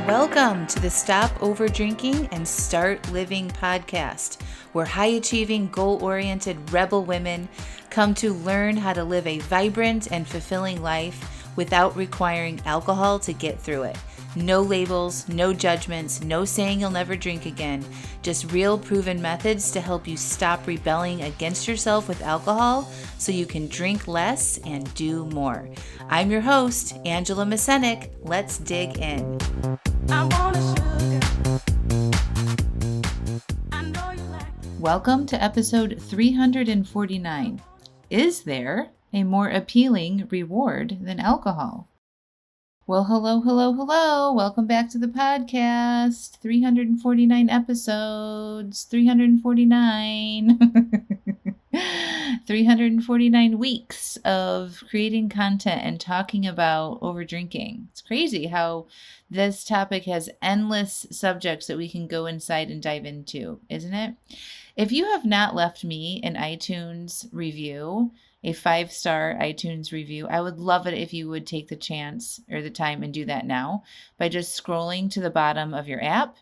Welcome to the Stop Over Drinking and Start Living podcast, where high-achieving, goal-oriented rebel women come to learn how to live a vibrant and fulfilling life without requiring alcohol to get through it. No labels, no judgments, no saying you'll never drink again, just real proven methods to help you stop rebelling against yourself with alcohol so you can drink less and do more. I'm your host, Angela Mascenik. Let's dig in. Welcome to episode 349. Is there a more appealing reward than alcohol? Well, hello. Welcome back to the podcast. 349 episodes. 349. 349 weeks of creating content and talking about over drinking. It's crazy how this topic has endless subjects that we can go inside and dive into, isn't it? If you have not left me an iTunes review, a 5-star iTunes review, I would love it if you would take the chance or the time and do that now by just scrolling to the bottom of your app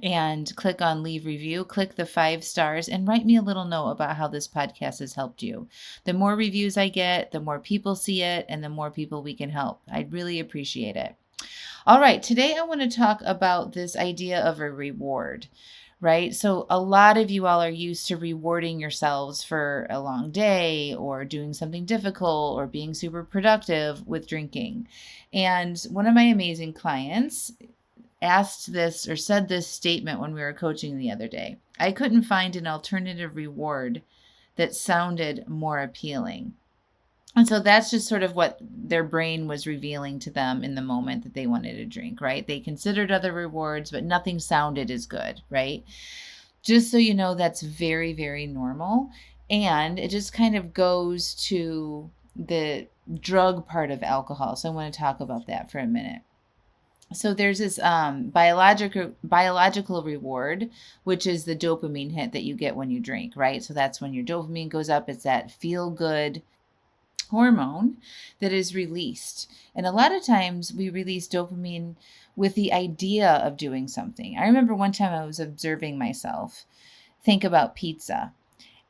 and click on leave review, click the 5 stars and write me a little note about how this podcast has helped you. The more reviews I get, the more people see it and the more people we can help. I'd really appreciate it. All right, today I want to talk about this idea of a reward. Right? So a lot of you all are used to rewarding yourselves for a long day or doing something difficult or being super productive with drinking. And one of my amazing clients asked this or said this statement when we were coaching the other day. I couldn't find an alternative reward that sounded more appealing. And so that's just sort of what their brain was revealing to them in the moment that they wanted to drink, right? They considered other rewards, but nothing sounded as good, right? Just so you know, that's very, very normal. And it just kind of goes to the drug part of alcohol. So I want to talk about that for a minute. So there's this biological reward, which is the dopamine hit that you get when you drink, right? So that's when your dopamine goes up. It's that feel good hormone that is released. And a lot of times we release dopamine with the idea of doing something. I remember one time I was observing myself think about pizza.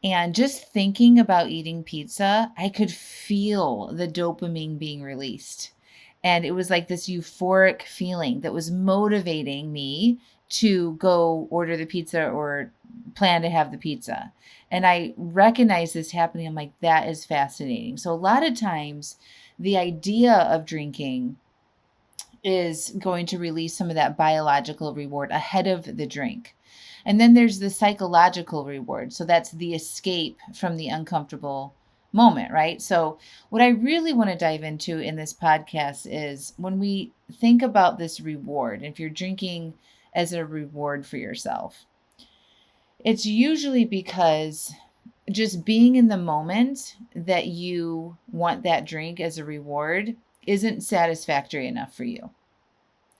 And just thinking about eating pizza, I could feel the dopamine being released. And it was like this euphoric feeling that was motivating me to go order the pizza or plan to have the pizza. And I recognize this happening. I'm like, that is fascinating. So a lot of times the idea of drinking is going to release some of that biological reward ahead of the drink. And then there's the psychological reward. So that's the escape from the uncomfortable moment, right? So what I really want to dive into in this podcast is when we think about this reward, if you're drinking as a reward for yourself, it's usually because just being in the moment that you want that drink as a reward isn't satisfactory enough for you,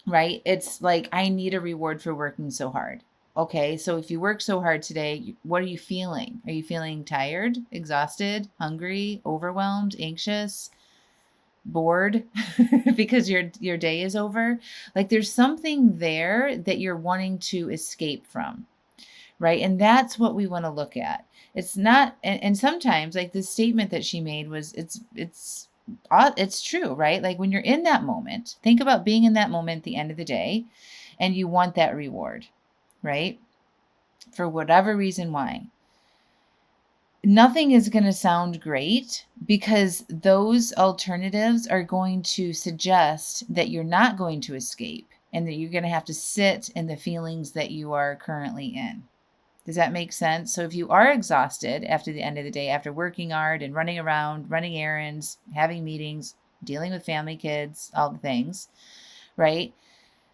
right? It's like, I need a reward for working so hard. Okay, so if you work so hard today, what are you feeling? Are you feeling tired, exhausted, hungry, overwhelmed, anxious, bored because your day is over? Like there's something there that you're wanting to escape from, right? And that's what we want to look at. It's not, and sometimes like the statement that she made was, it's true, right? Like when you're in that moment, think about being in that moment at the end of the day and you want that reward, right? For whatever reason why. Nothing is going to sound great because those alternatives are going to suggest that you're not going to escape and that you're going to have to sit in the feelings that you are currently in. Does that make sense? So if you are exhausted after the end of the day, after working hard and running around, running errands, having meetings, dealing with family, kids, all the things, right?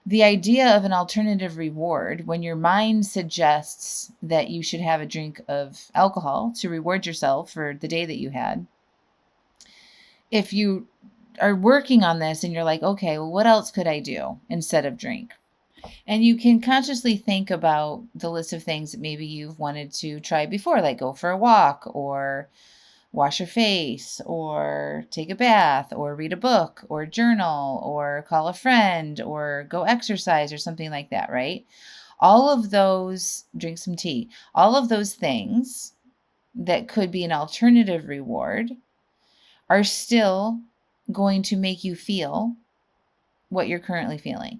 The idea of an alternative reward, when your mind suggests that you should have a drink of alcohol to reward yourself for the day that you had, if you are working on this and you're like, okay, well, what else could I do instead of drink? And you can consciously think about the list of things that maybe you've wanted to try before, like go for a walk or wash your face or take a bath or read a book or journal or call a friend or go exercise or something like that, right? All of those, drink some tea, all of those things that could be an alternative reward are still going to make you feel what you're currently feeling,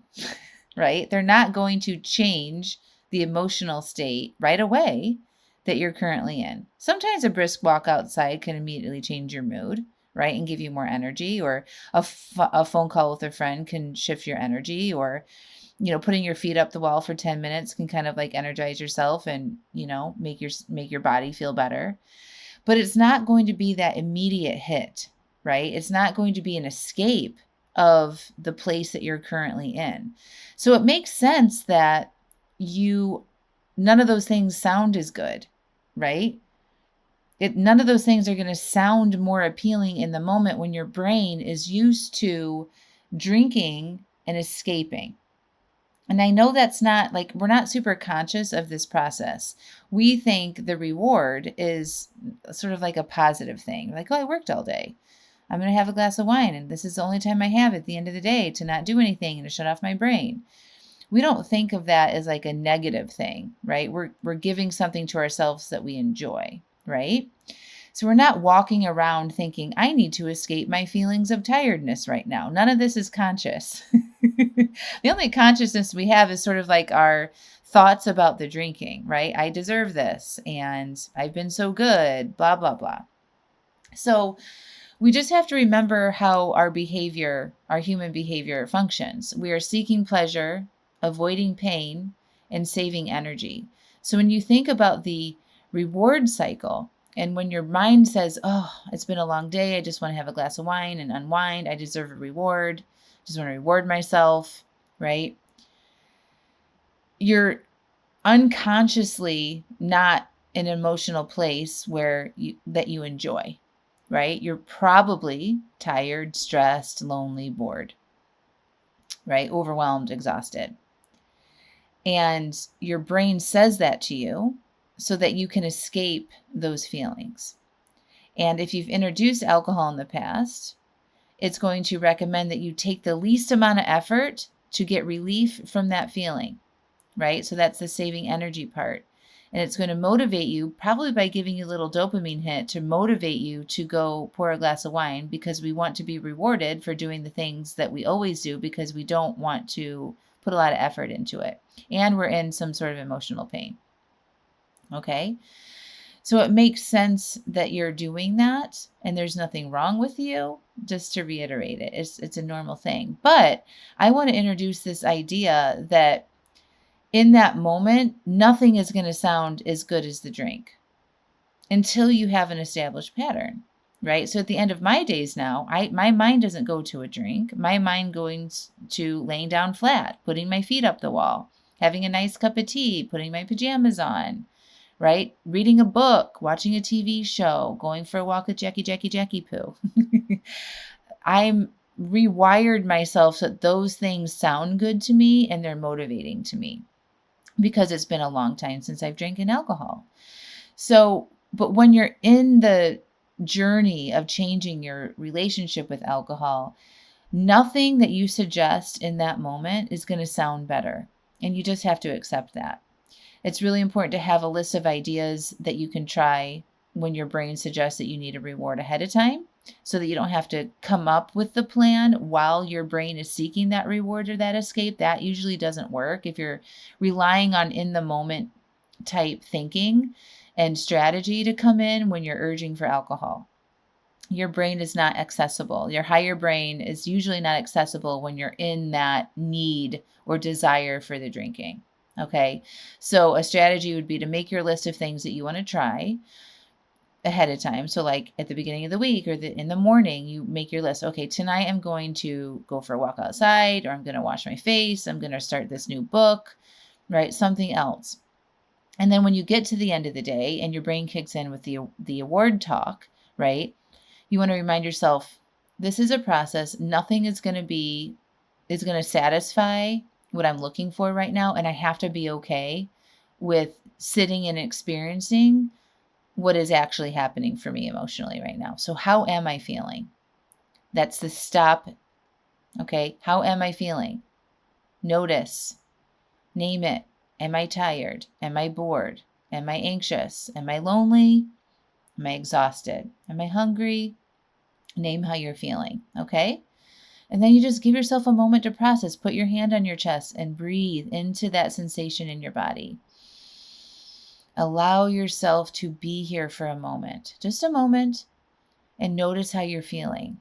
right? They're not going to change the emotional state right away that you're currently in. Sometimes a brisk walk outside can immediately change your mood, right? And give you more energy, or a phone call with a friend can shift your energy, or, putting your feet up the wall for 10 minutes can kind of like energize yourself and, make your body feel better. But it's not going to be that immediate hit, right? It's not going to be an escape of the place that you're currently in. So it makes sense that none of those things sound as good, right? None of those things are going to sound more appealing in the moment when your brain is used to drinking and escaping. And I know that's not like, we're not super conscious of this process. We think the reward is sort of like a positive thing. Like, oh, I worked all day. I'm going to have a glass of wine, and this is the only time I have at the end of the day to not do anything and to shut off my brain. We don't think of that as like a negative thing, right? We're giving something to ourselves that we enjoy, right? So we're not walking around thinking, I need to escape my feelings of tiredness right now. None of this is conscious. The only consciousness we have is sort of like our thoughts about the drinking, right? I deserve this and I've been so good, blah, blah, blah. So we just have to remember how our human behavior functions. We are seeking pleasure, avoiding pain, and saving energy. So when you think about the reward cycle, and when your mind says, oh, it's been a long day, I just want to have a glass of wine and unwind, I deserve a reward, just want to reward myself, right? You're unconsciously not in an emotional place that you enjoy, right? You're probably tired, stressed, lonely, bored, right? Overwhelmed, exhausted. And your brain says that to you so that you can escape those feelings. And if you've introduced alcohol in the past, it's going to recommend that you take the least amount of effort to get relief from that feeling, right? So that's the saving energy part. And it's going to motivate you, probably by giving you a little dopamine hit to motivate you to go pour a glass of wine, because we want to be rewarded for doing the things that we always do because we don't want to put a lot of effort into it. And we're in some sort of emotional pain. Okay? So it makes sense that you're doing that and there's nothing wrong with you. Just to reiterate it, it's a normal thing. But I want to introduce this idea that in that moment, nothing is going to sound as good as the drink until you have an established pattern, right? So at the end of my days now, my mind doesn't go to a drink. My mind going to laying down flat, putting my feet up the wall, having a nice cup of tea, putting my pajamas on, right? Reading a book, watching a TV show, going for a walk with Jackie Poo. I'm rewired myself so that those things sound good to me and they're motivating to me, because it's been a long time since I've drank alcohol. So, but when you're in the journey of changing your relationship with alcohol, nothing that you suggest in that moment is going to sound better. And you just have to accept that. It's really important to have a list of ideas that you can try when your brain suggests that you need a reward ahead of time, so that you don't have to come up with the plan while your brain is seeking that reward or that escape. That usually doesn't work if you're relying on in the moment type thinking and strategy to come in when you're urging for alcohol. Your brain is not accessible. Your higher brain is usually not accessible when you're in that need or desire for the drinking. Okay. So a strategy would be to make your list of things that you want to try ahead of time. So like at the beginning of the week or in the morning, you make your list. Okay, tonight I'm going to go for a walk outside, or I'm going to wash my face. I'm going to start this new book, right? Something else. And then when you get to the end of the day and your brain kicks in with the award talk, right? You want to remind yourself, this is a process. Nothing is going to satisfy what I'm looking for right now. And I have to be okay with sitting and experiencing what is actually happening for me emotionally right now. So how am I feeling? That's the stop. Okay. How am I feeling? Notice, name it. Am I tired? Am I bored? Am I anxious? Am I lonely? Am I exhausted? Am I hungry? Name how you're feeling. Okay. And then you just give yourself a moment to process. Put your hand on your chest and breathe into that sensation in your body. Allow yourself to be here for a moment, just a moment, and notice how you're feeling.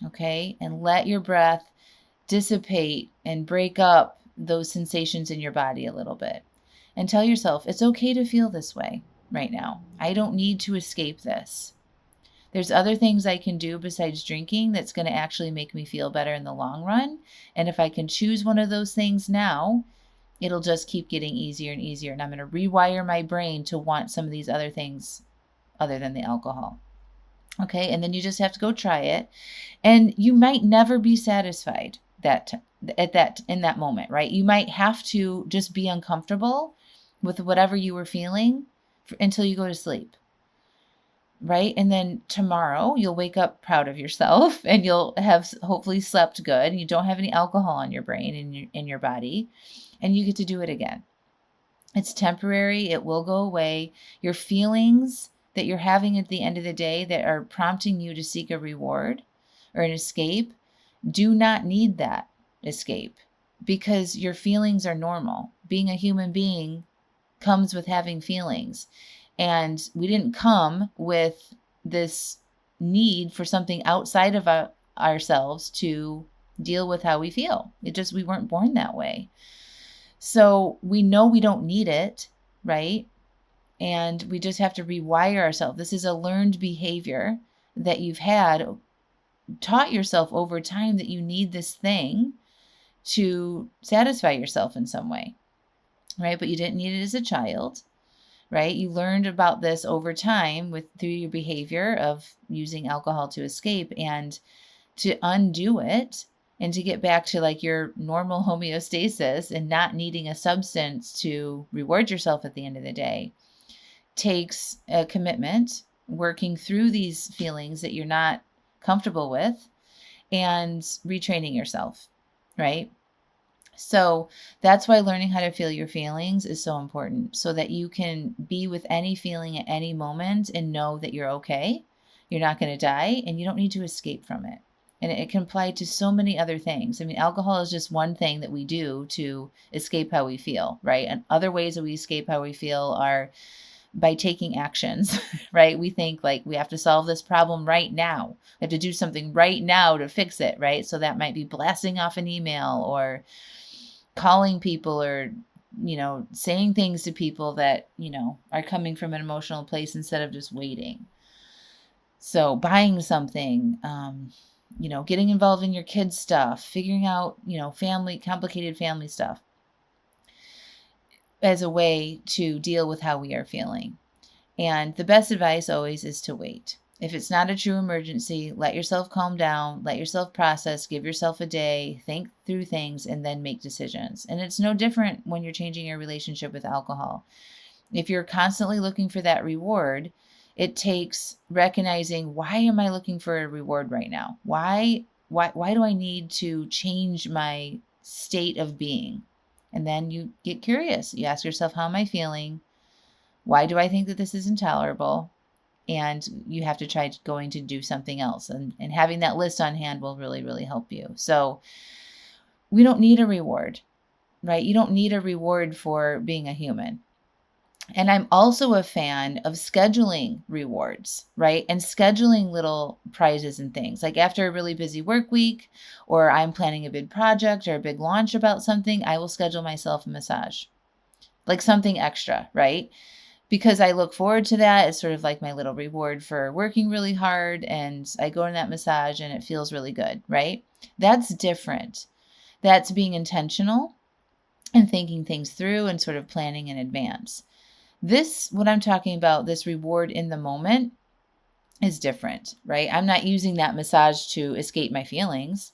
Okay. And let your breath dissipate and break up those sensations in your body a little bit. And tell yourself, it's okay to feel this way right now. I don't need to escape this. There's other things I can do besides drinking that's going to actually make me feel better in the long run. And if I can choose one of those things now, it'll just keep getting easier and easier. And I'm going to rewire my brain to want some of these other things other than the alcohol. Okay. And then you just have to go try it. And you might never be satisfied in that moment, right? You might have to just be uncomfortable with whatever you were feeling until you go to sleep. Right. And then tomorrow you'll wake up proud of yourself and you'll have hopefully slept good. And you don't have any alcohol in your brain and in your body, and you get to do it again. It's temporary. It will go away. Your feelings that you're having at the end of the day that are prompting you to seek a reward or an escape do not need that escape, because your feelings are normal. Being a human being comes with having feelings. And we didn't come with this need for something outside of ourselves to deal with how we feel. We weren't born that way. So we know we don't need it, right? And we just have to rewire ourselves. This is a learned behavior that you've taught yourself over time, that you need this thing to satisfy yourself in some way, right? But you didn't need it as a child. Right? You learned about this over time through your behavior of using alcohol to escape, and to undo it and to get back to like your normal homeostasis and not needing a substance to reward yourself at the end of the day takes a commitment, working through these feelings that you're not comfortable with and retraining yourself, right? So that's why learning how to feel your feelings is so important, so that you can be with any feeling at any moment and know that you're okay. You're not going to die, and you don't need to escape from it. And it can apply to so many other things. I mean, alcohol is just one thing that we do to escape how we feel, right? And other ways that we escape how we feel are by taking actions, right? We think like we have to solve this problem right now. We have to do something right now to fix it, right? So that might be blasting off an email or calling people, or saying things to people that are coming from an emotional place instead of just waiting. So buying something, getting involved in your kids' stuff, figuring out complicated family stuff as a way to deal with how we are feeling. And the best advice always is to wait. If it's not a true emergency, let yourself calm down, let yourself process, give yourself a day, think through things, and then make decisions. And it's no different when you're changing your relationship with alcohol. If you're constantly looking for that reward, it takes recognizing, why am I looking for a reward right now? Why do I need to change my state of being? And then you get curious. You ask yourself, how am I feeling? Why do I think that this is intolerable? And you have to try going to do something else. And having that list on hand will really, really help you. So we don't need a reward, right? You don't need a reward for being a human. And I'm also a fan of scheduling rewards, right? And scheduling little prizes and things. Like after a really busy work week, or I'm planning a big project or a big launch about something, I will schedule myself a massage, like something extra, right? Because I look forward to that. It's sort of like my little reward for working really hard, and I go in that massage and it feels really good, right? That's different. That's being intentional and thinking things through and sort of planning in advance. What I'm talking about, this reward in the moment, is different, right? I'm not using that massage to escape my feelings.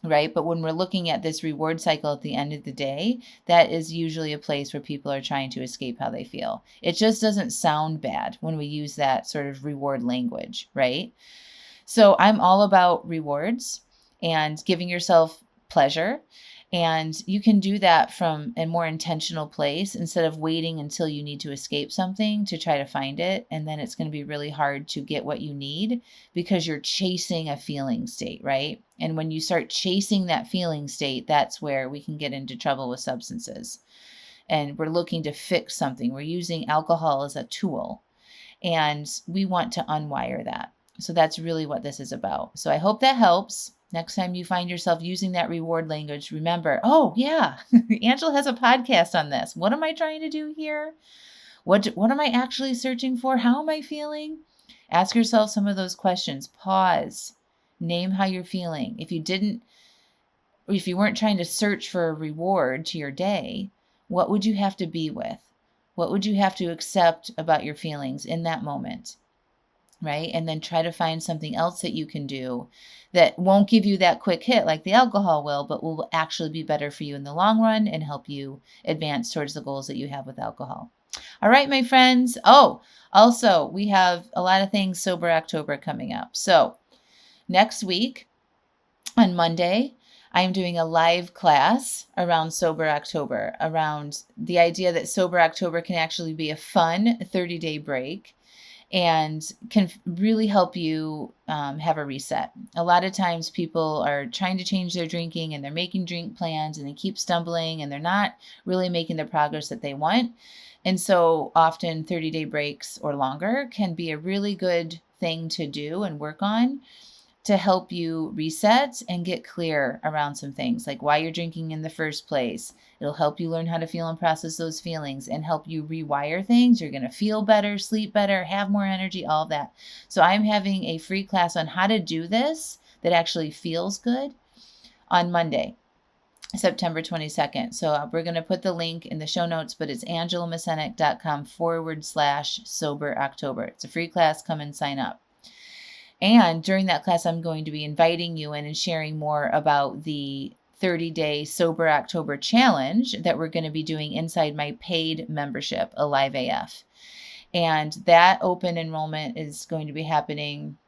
right? But when we're looking at this reward cycle at the end of the day, that is usually a place where people are trying to escape how they feel. It just doesn't sound bad when we use that sort of reward language, right? So I'm all about rewards and giving yourself pleasure. And you can do that from a more intentional place instead of waiting until you need to escape something to try to find it. And then it's going to be really hard to get what you need because you're chasing a feeling state, right? And when you start chasing that feeling state, that's where we can get into trouble with substances. And we're looking to fix something. We're using alcohol as a tool, and we want to unwire that. So that's really what this is about. So I hope that helps. Next time you find yourself using that reward language, remember, oh yeah, Angela has a podcast on this. What am I trying to do here? What am I actually searching for? How am I feeling? Ask yourself some of those questions. Pause. Name how you're feeling. If you weren't trying to search for a reward to your day, what would you have to be with? What would you have to accept about your feelings in that moment? Right? And then try to find something else that you can do that won't give you that quick hit like the alcohol will, but will actually be better for you in the long run and help you advance towards the goals that you have with alcohol. All right, my friends. Oh, also, we have a lot of things Sober October coming up. So next week on Monday, I am doing a live class around Sober October, around the idea that Sober October can actually be a fun 30-day break and can really help you have a reset. A lot of times people are trying to change their drinking and they're making drink plans and they keep stumbling and they're not really making the progress that they want. And so often 30-day breaks or longer can be a really good thing to do and work on to help you reset and get clear around some things like why you're drinking in the first place. It'll help you learn how to feel and process those feelings and help you rewire things. You're going to feel better, sleep better, have more energy, all of that. So I'm having a free class on how to do this that actually feels good on Monday, September 22nd. So we're going to put the link in the show notes, but it's angelamascenik.com/sober October. It's a free class. Come and sign up. And during that class, I'm going to be inviting you in and sharing more about the 30-day Sober October challenge that we're going to be doing inside my paid membership, Alive AF. And that open enrollment is going to be happening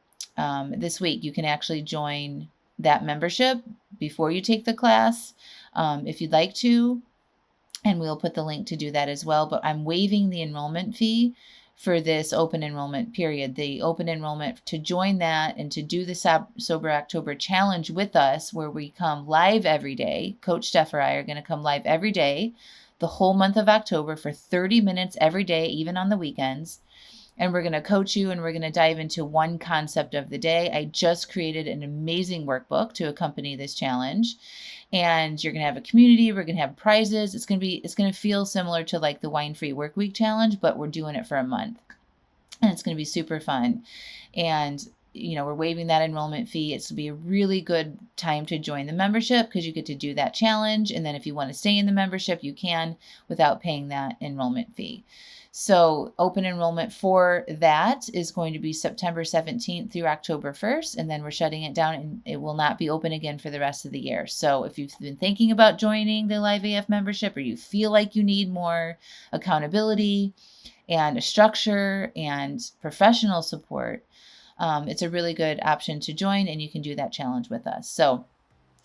this week. You can actually join that membership before you take the class if you'd like to. And we'll put the link to do that as well. But I'm waiving the enrollment fee for this open enrollment period. The open enrollment to join that and to do the Sober October challenge with us, where we come live every day. Coach Steph or I are going to come live every day, the whole month of October for 30 minutes every day, even on the weekends. And we're going to coach you and we're going to dive into one concept of the day. I just created an amazing workbook to accompany this challenge. And you're going to have a community. We're going to have prizes. It's going to feel similar to like the Wine-Free Workweek challenge, but we're doing it for a month. And it's going to be super fun. And we're waiving that enrollment fee. It's going to be a really good time to join the membership because you get to do that challenge. And then if you want to stay in the membership, you can without paying that enrollment fee. So open enrollment for that is going to be September 17th through October 1st, and then we're shutting it down and it will not be open again for the rest of the year. So if you've been thinking about joining the Live AF membership or you feel like you need more accountability and a structure and professional support, it's a really good option to join, and you can do that challenge with us. So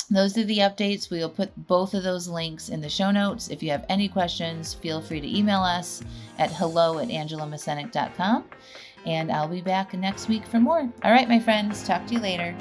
those are the updates. We will put both of those links in the show notes. If you have any questions, feel free to email us at hello@angelamascenik.com. And I'll be back next week for more. All right, my friends. Talk to you later.